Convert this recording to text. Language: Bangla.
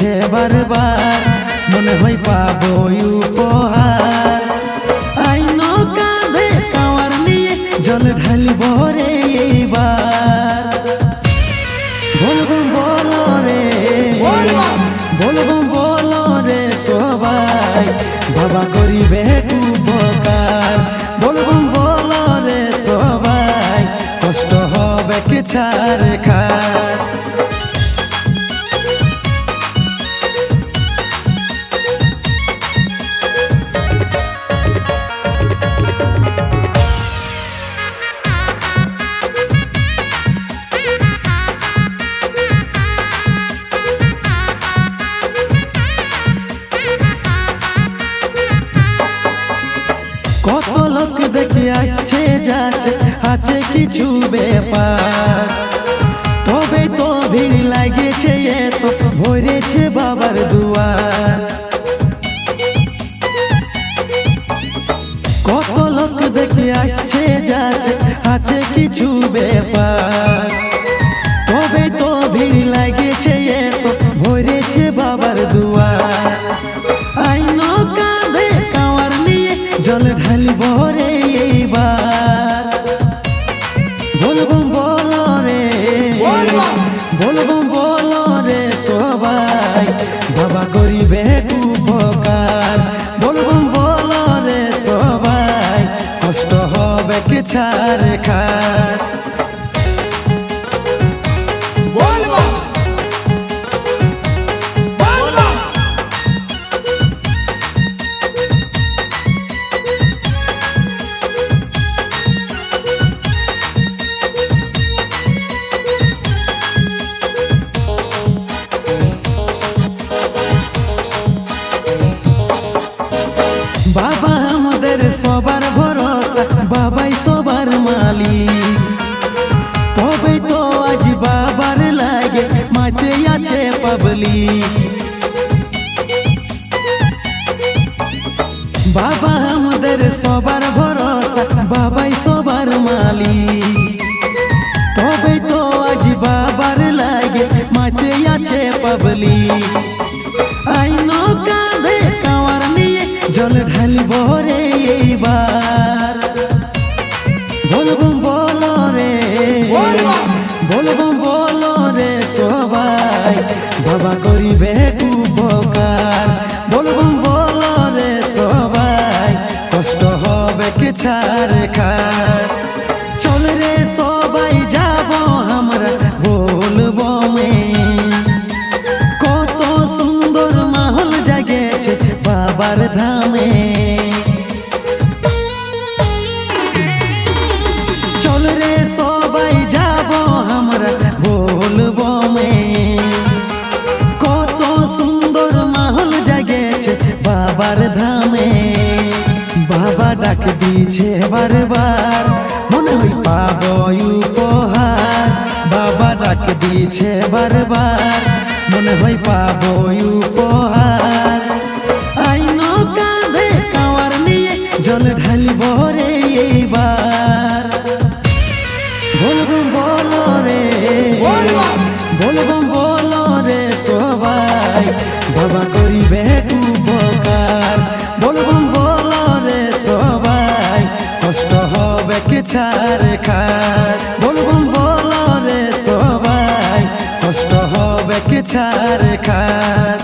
দিছে বারবার, মনে হয় পাবো উপহার। আইন কাঁধে কাওয়ার নিয়ে জল ঢালব রে এইবার। বলবো বলো রে, বলবো বলো রে সবাই, বাবা করিবে উপকার। বলবো বলো রে সবাই, কষ্ট হবে কি ছাড় খার। কত লোক দেখে আসছে যাচ্ছে, আছে কিছু ব্যাপার, তবে তো ভিড় লাগেছে এত, ভরেছে বাবার দুয়ার। কত লোক দেখে আসছে যাচ্ছে, আছে কিছু ব্যাপার, তবে তো ভিড় লাগেছে এত, ভরেছে বাবার দুয়ার। আইন কাঁধে কাওয়ার নিয়ে জল ঢালব রে এইবার। বলবো বলো রে, বলবো বলো রে সবাই, বাবা করিবে উপকার। বলবো বলো রে সবাই, কষ্ট হবে কি ছাড় খার। বাবা আমাদের সবার ভরসা, বাবাই সবার মালিক, তবে তো আজ বাবার লাগে মাঠে আছে পাবলিক। বাবা আমাদের সবার ভরসা, বাবাই সবার মালিক, তবে তো আজ বাবার লাগে মাঠে আছে পাবলিক। আইন কাঁধে কাওয়ার নিয়ে জল ঢালব রে এইবার। বলবো বলো রে, বলবো বলো রে সবাই, বাবা করিবে উপকার। বলবো বলো রে সবাই, কষ্ট হবে কি ছাড় খার। চল রে সবাই যাব আমরা বলবো মে, কত সুন্দর মাহল জাগেছে বাবার ধামে। চল রে সবাই যাব আমরা বলবো মে, কত সুন্দর মাহল জাগেছে বাবার ধামে। বাবা ডাক দিছে বারবার, মনে হয় পাবো উপহার। বাবা ডাক দিছে বারবার, মনে হয় পাবো উপহার। আইন কাঁধে কাওয়ার নিয়ে জল ঢালব রে এইবার। বলবো বলো রে, বলবো বলো রে সবাই, বাবা করিবে উপকার। বলবো বলো রে সবাই, কষ্ট হবে কি ছাড় খার। বলবো বলো রে সবাই, কষ্ট হবে কি ছাড় খার।